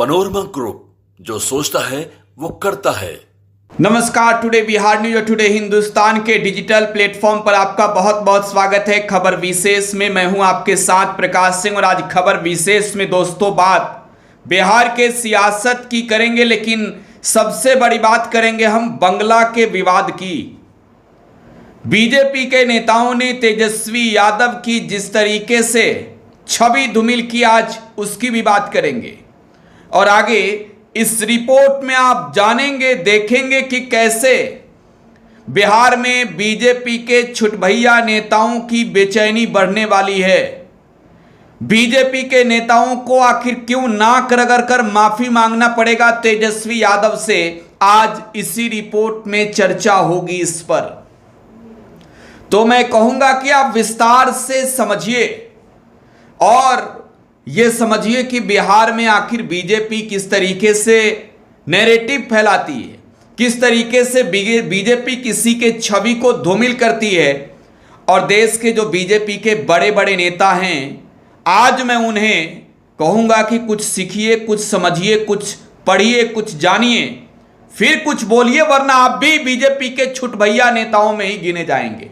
Panorama group, जो सोचता है वो करता है। नमस्कार, टुडे बिहार न्यूज और टुडे हिंदुस्तान के डिजिटल प्लेटफॉर्म पर आपका बहुत बहुत स्वागत है। खबर विशेष में मैं हूं आपके साथ प्रकाश सिंह और आज खबर विशेष में दोस्तों बात बिहार के सियासत की करेंगे, लेकिन सबसे बड़ी बात करेंगे हम बंगला के विवाद की। बीजेपी के नेताओं ने तेजस्वी यादव की जिस तरीके से छवि धूमिल की, आज उसकी भी बात करेंगे। और आगे इस रिपोर्ट में आप जानेंगे, देखेंगे कि कैसे बिहार में बीजेपी के छुटभैया नेताओं की बेचैनी बढ़ने वाली है। बीजेपी के नेताओं को आखिर क्यों नाक रगड़ कर माफी मांगना पड़ेगा तेजस्वी यादव से, आज इसी रिपोर्ट में चर्चा होगी इस पर। तो मैं कहूंगा कि आप विस्तार से समझिए और ये समझिए कि बिहार में आखिर बीजेपी किस तरीके से नैरेटिव फैलाती है, किस तरीके से बीजेपी किसी के छवि को धूमिल करती है। और देश के जो बीजेपी के बड़े बड़े नेता हैं, आज मैं उन्हें कहूंगा कि कुछ सीखिए, कुछ समझिए, कुछ पढ़िए, कुछ जानिए, फिर कुछ बोलिए, वरना आप भी बीजेपी के छुटभैया नेताओं में ही गिने जाएंगे।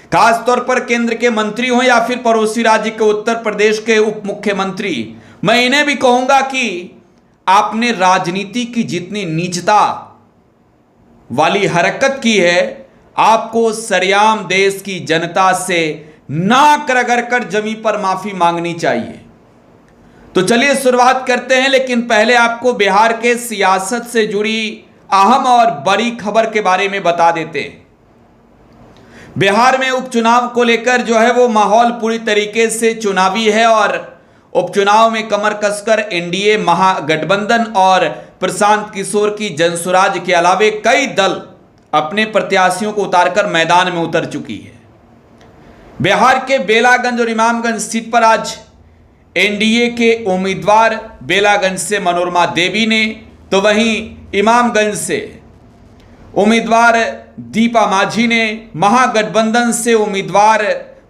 खासतौर पर केंद्र के मंत्री हो या फिर पड़ोसी राज्य के उत्तर प्रदेश के उप मुख्यमंत्री, मैं इन्हें भी कहूंगा कि आपने राजनीति की जितनी नीचता वाली हरकत की है, आपको सरेआम देश की जनता से नाक रगड़ कर जमीन पर माफी मांगनी चाहिए। तो चलिए शुरुआत करते हैं, लेकिन पहले आपको बिहार के सियासत से जुड़ी अहम और बड़ी खबर के बारे में बता देते हैं। बिहार में उपचुनाव को लेकर जो है वो माहौल पूरी तरीके से चुनावी है और उपचुनाव में कमर कसकर एनडीए महागठबंधन और प्रशांत किशोर की जनसुराज के अलावे कई दल अपने प्रत्याशियों को उतारकर मैदान में उतर चुकी है। बिहार के बेलागंज और इमामगंज सीट पर आज एनडीए के उम्मीदवार बेलागंज से मनोरमा देवी ने, तो वहीं इमामगंज से उम्मीदवार दीपा माझी ने, महागठबंधन से उम्मीदवार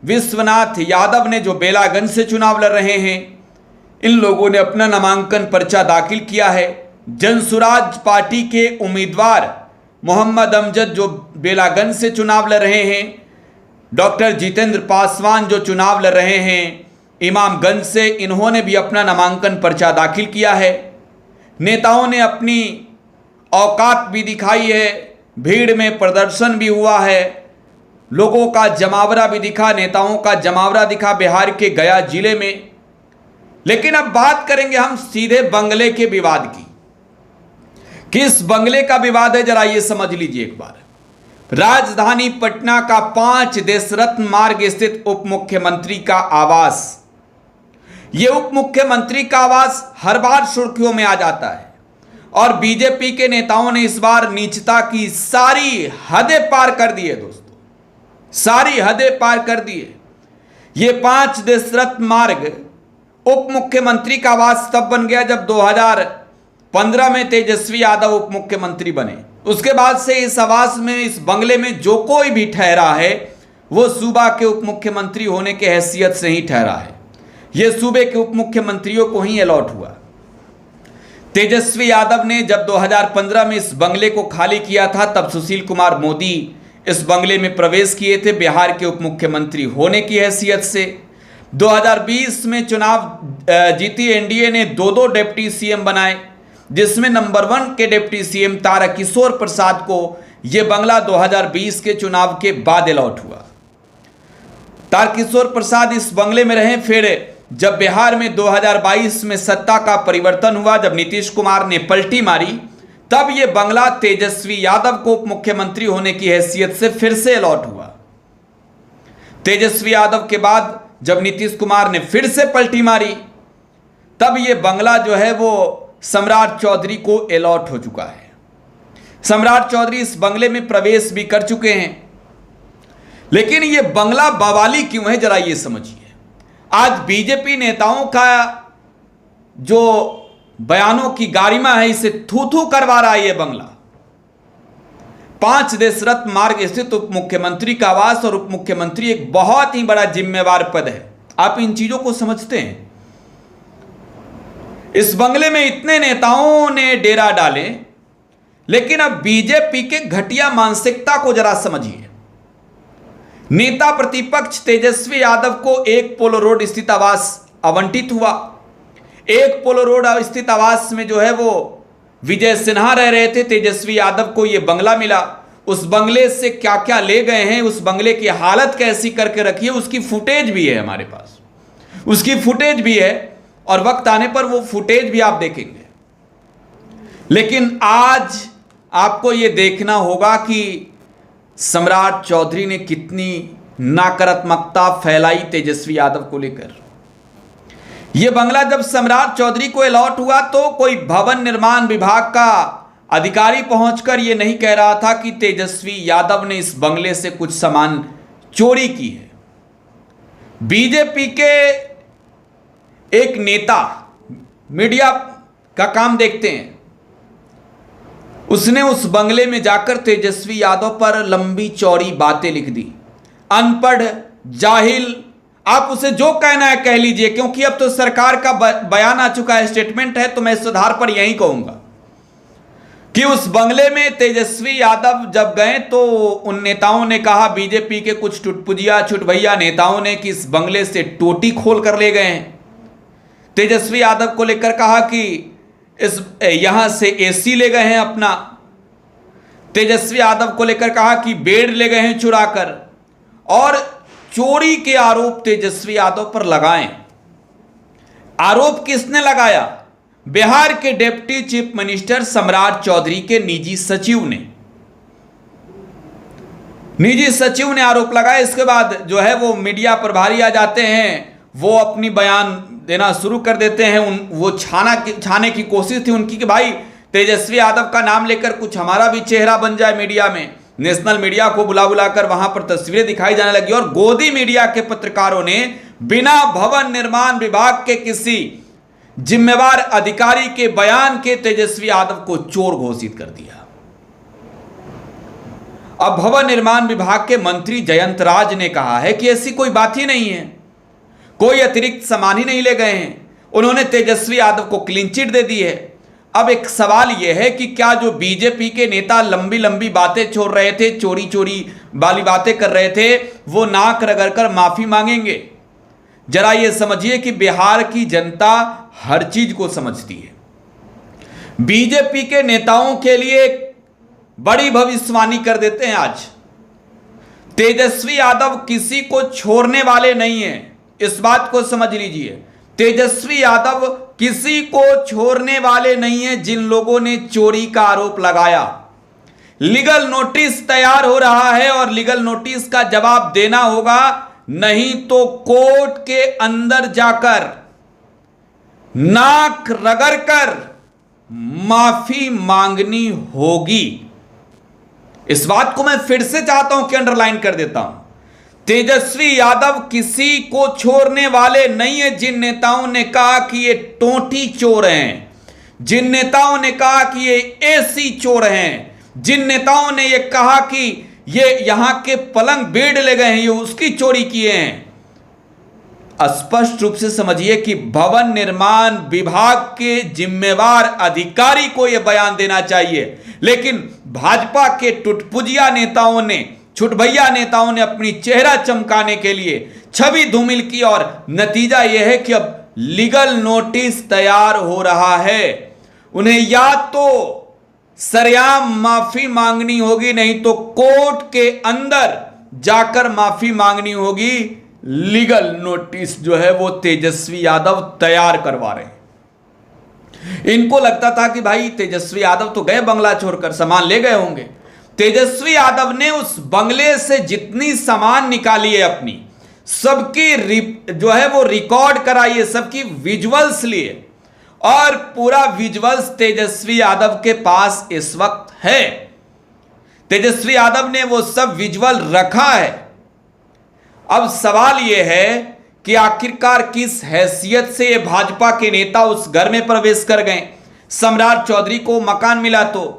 विश्वनाथ यादव ने जो बेलागंज से चुनाव लड़ रहे हैं, इन लोगों ने अपना नामांकन पर्चा दाखिल किया है। जनसुराज पार्टी के उम्मीदवार मोहम्मद अमजद जो बेलागंज से चुनाव लड़ रहे हैं, डॉक्टर जितेंद्र पासवान जो चुनाव लड़ रहे हैं इमामगंज से, इन्होंने भी अपना नामांकन पर्चा दाखिल किया है। नेताओं ने अपनी औकात भी दिखाई है, भीड़ में प्रदर्शन भी हुआ है, लोगों का जमावड़ा भी दिखा, नेताओं का जमावड़ा दिखा बिहार के गया जिले में। लेकिन अब बात करेंगे हम सीधे बंगले के विवाद की। किस बंगले का विवाद है, जरा ये समझ लीजिए एक बार। राजधानी पटना का 5 देशरत्न मार्ग स्थित उप मुख्यमंत्री का आवास, ये उप मुख्यमंत्री का आवास हर बार सुर्खियों में आ जाता है और बीजेपी के नेताओं ने इस बार नीचता की सारी हदें पार कर दी है दोस्तों, सारी हदें पार कर दी है। ये 5 देशरत्न मार्ग उप मुख्यमंत्री का आवास तब बन गया जब 2015 में तेजस्वी यादव उप मुख्यमंत्री बने। उसके बाद से इस आवास में, इस बंगले में जो कोई भी ठहरा है वो सूबा के उप मुख्यमंत्री होने के हैसियत से ही ठहरा है। ये सूबे के उप मुख्यमंत्रियों को ही अलॉट हुआ। तेजस्वी यादव ने जब 2015 में इस बंगले को खाली किया था, तब सुशील कुमार मोदी इस बंगले में प्रवेश किए थे बिहार के उप मुख्यमंत्री होने की हैसियत से। 2020 में चुनाव जीती एनडीए ने 2 डिप्टी सीएम बनाए, जिसमें नंबर 1 के डिप्टी सीएम तारकिशोर प्रसाद को यह बंगला 2020 के चुनाव के बाद अलॉट हुआ। तारकिशोर प्रसाद इस बंगले में रहे। फिर जब बिहार में 2022 में सत्ता का परिवर्तन हुआ, जब नीतीश कुमार ने पलटी मारी, तब यह बंगला तेजस्वी यादव को उप मुख्यमंत्री होने की हैसियत से फिर से अलॉट हुआ। तेजस्वी यादव के बाद जब नीतीश कुमार ने फिर से पलटी मारी, तब यह बंगला जो है वो सम्राट चौधरी को अलॉट हो चुका है। सम्राट चौधरी इस बंगले में प्रवेश भी कर चुके हैं। लेकिन यह बंगला बवाली क्यों है, जरा ये समझिए। आज बीजेपी नेताओं का जो बयानों की गारिमा है, इसे थू थू करवा रहा है ये बंगला। 5 देशरत्न मार्ग स्थित उप मुख्यमंत्री का आवास, और उप मुख्यमंत्री एक बहुत ही बड़ा जिम्मेवार पद है। आप इन चीजों को समझते हैं। इस बंगले में इतने नेताओं ने डेरा डाले, लेकिन अब बीजेपी के घटिया मानसिकता को जरा समझिए। नेता प्रतिपक्ष तेजस्वी यादव को एक पोलो रोड स्थित आवास आवंटित हुआ। एक पोलो रोड स्थित आवास में जो है वो विजय सिन्हा रह रहे थे, तेजस्वी यादव को ये बंगला मिला। उस बंगले से क्या क्या ले गए हैं, उस बंगले की हालत कैसी करके रखी है, उसकी फुटेज भी है हमारे पास, उसकी फुटेज भी है और वक्त आने पर वो फुटेज भी आप देखेंगे। लेकिन आज आपको ये देखना होगा कि सम्राट चौधरी ने कितनी नकारात्मकता फैलाई तेजस्वी यादव को लेकर। यह बंगला जब सम्राट चौधरी को अलॉट हुआ तो कोई भवन निर्माण विभाग का अधिकारी पहुंचकर यह नहीं कह रहा था कि तेजस्वी यादव ने इस बंगले से कुछ सामान चोरी की है। बीजेपी के एक नेता मीडिया का काम देखते हैं, उसने उस बंगले में जाकर तेजस्वी यादव पर लंबी चौड़ी बातें लिख दी। अनपढ़, जाहिल, आप उसे जो कहना है कह लीजिए, क्योंकि अब तो सरकार का बयान आ चुका है, स्टेटमेंट है, तो मैं इस आधार पर यही कहूंगा कि उस बंगले में तेजस्वी यादव जब गए तो उन नेताओं ने कहा, बीजेपी के कुछ टुटपुजिया छुटभैया नेताओं ने, कि इस बंगले से टोटी खोल कर ले गए हैं। तेजस्वी यादव को लेकर कहा कि यहां से एसी ले गए हैं अपना। तेजस्वी यादव को लेकर कहा कि बेड ले गए हैं चुराकर, और चोरी के आरोप तेजस्वी यादव पर लगाए। आरोप किसने लगाया? बिहार के डिप्टी चीफ मिनिस्टर सम्राट चौधरी के निजी सचिव ने आरोप लगाया। इसके बाद जो है वो मीडिया प्रभारी आ जाते हैं, वो अपनी बयान देना शुरू कर देते हैं। वो छाने की कोशिश थी उनकी कि भाई तेजस्वी यादव का नाम लेकर कुछ हमारा भी चेहरा बन जाए मीडिया में। नेशनल मीडिया को बुला बुलाकर वहां पर तस्वीरें दिखाई जाने लगी और गोदी मीडिया के पत्रकारों ने बिना भवन निर्माण विभाग के किसी जिम्मेवार अधिकारी के बयान के तेजस्वी यादव को चोर घोषित कर दिया। अब भवन निर्माण विभाग के मंत्री जयंत राज ने कहा है कि ऐसी कोई बात ही नहीं है, कोई अतिरिक्त सामान ही नहीं ले गए हैं। उन्होंने तेजस्वी यादव को क्लीन चिट दे दी है। अब एक सवाल यह है कि क्या जो बीजेपी के नेता लंबी लंबी बातें छोड़ रहे थे, चोरी चोरी वाली बातें कर रहे थे, वो नाक रगड़कर माफी मांगेंगे? जरा ये समझिए कि बिहार की जनता हर चीज को समझती है। बीजेपी के नेताओं के लिए एक बड़ी भविष्यवाणी कर देते हैं आज। तेजस्वी यादव किसी को छोड़ने वाले नहीं हैं, इस बात को समझ लीजिए। तेजस्वी यादव किसी को छोड़ने वाले नहीं है। जिन लोगों ने चोरी का आरोप लगाया, लीगल नोटिस तैयार हो रहा है और लीगल नोटिस का जवाब देना होगा, नहीं तो कोर्ट के अंदर जाकर नाक रगड़कर माफी मांगनी होगी। इस बात को मैं फिर से चाहता हूं कि अंडरलाइन कर देता हूं। तेजस्वी यादव किसी को छोड़ने वाले नहीं है। जिन नेताओं ने कहा कि ये टोटी चोर हैं, जिन नेताओं ने कहा कि ये एसी चोर हैं, जिन नेताओं ने ये कहा कि ये यहां के पलंग बेड ले गए हैं, ये उसकी चोरी किए हैं, स्पष्ट रूप से समझिए कि भवन निर्माण विभाग के जिम्मेवार अधिकारी को यह बयान देना चाहिए। लेकिन भाजपा के टुटपुजिया नेताओं ने, छुटभैया नेताओं ने अपनी चेहरा चमकाने के लिए छवि धूमिल की और नतीजा यह है कि अब लीगल नोटिस तैयार हो रहा है। उन्हें या तो सरेआम माफी मांगनी होगी, नहीं तो कोर्ट के अंदर जाकर माफी मांगनी होगी। लीगल नोटिस जो है वो तेजस्वी यादव तैयार करवा रहे हैं। इनको लगता था कि भाई तेजस्वी यादव तो गए बंगला छोड़कर, सामान ले गए होंगे। तेजस्वी यादव ने उस बंगले से जितनी सामान निकाली है अपनी, सबकी जो है वो रिकॉर्ड कराई है, सबकी विजुअल्स लिए, और पूरा विजुअल्स तेजस्वी यादव के पास इस वक्त है। तेजस्वी यादव ने वो सब विजुअल रखा है। अब सवाल यह है कि आखिरकार किस हैसियत से ये भाजपा के नेता उस घर में प्रवेश कर गए। सम्राट चौधरी को मकान मिला तो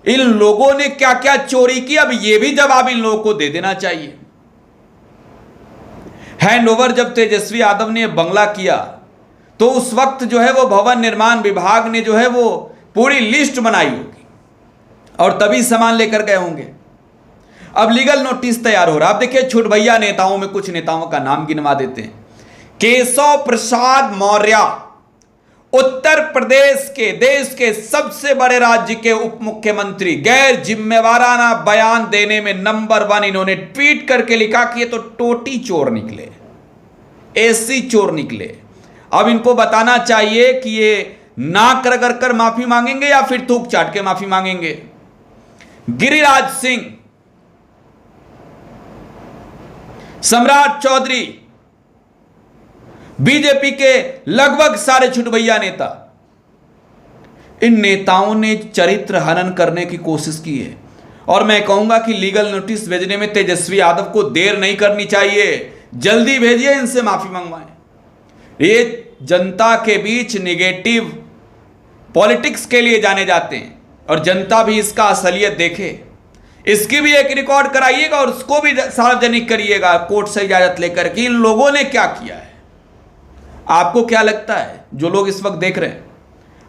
इन लोगों ने क्या क्या चोरी की, अब यह भी जवाब इन लोगों को दे देना चाहिए। हैंडओवर जब तेजस्वी यादव ने बंगला किया तो उस वक्त जो है वो भवन निर्माण विभाग ने जो है वो पूरी लिस्ट बनाई होगी और तभी सामान लेकर गए होंगे। अब लीगल नोटिस तैयार हो रहा। अब देखिए छुटभैया नेताओं में कुछ नेताओं का नाम गिनवा देते हैं। केशव प्रसाद मौर्य उत्तर प्रदेश के देश के सबसे बड़े राज्य के उप मुख्यमंत्री, गैर जिम्मेवाराना बयान देने में नंबर 1। इन्होंने ट्वीट करके लिखा कि ये तो टोटी चोर निकले, ऐसी चोर निकले। अब इनको बताना चाहिए कि ये नाक रगड़ कर माफी मांगेंगे या फिर थूक चाट के माफी मांगेंगे। गिरिराज सिंह, सम्राट चौधरी, बीजेपी के लगभग सारे छुटभैया नेता, इन नेताओं ने चरित्र हनन करने की कोशिश की है। और मैं कहूंगा कि लीगल नोटिस भेजने में तेजस्वी यादव को देर नहीं करनी चाहिए, जल्दी भेजिए, इनसे माफी मंगवाएं। ये जनता के बीच नेगेटिव पॉलिटिक्स के लिए जाने जाते हैं और जनता भी इसका असलियत देखे। इसकी भी एक रिकॉर्ड कराइएगा और उसको भी सार्वजनिक करिएगा कोर्ट से इजाजत लेकर कि इन लोगों ने क्या किया है। आपको क्या लगता है जो लोग इस वक्त देख रहे हैं?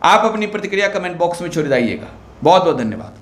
आप अपनी प्रतिक्रिया कमेंट बॉक्स में छोड़ जाइएगा। बहुत बहुत धन्यवाद।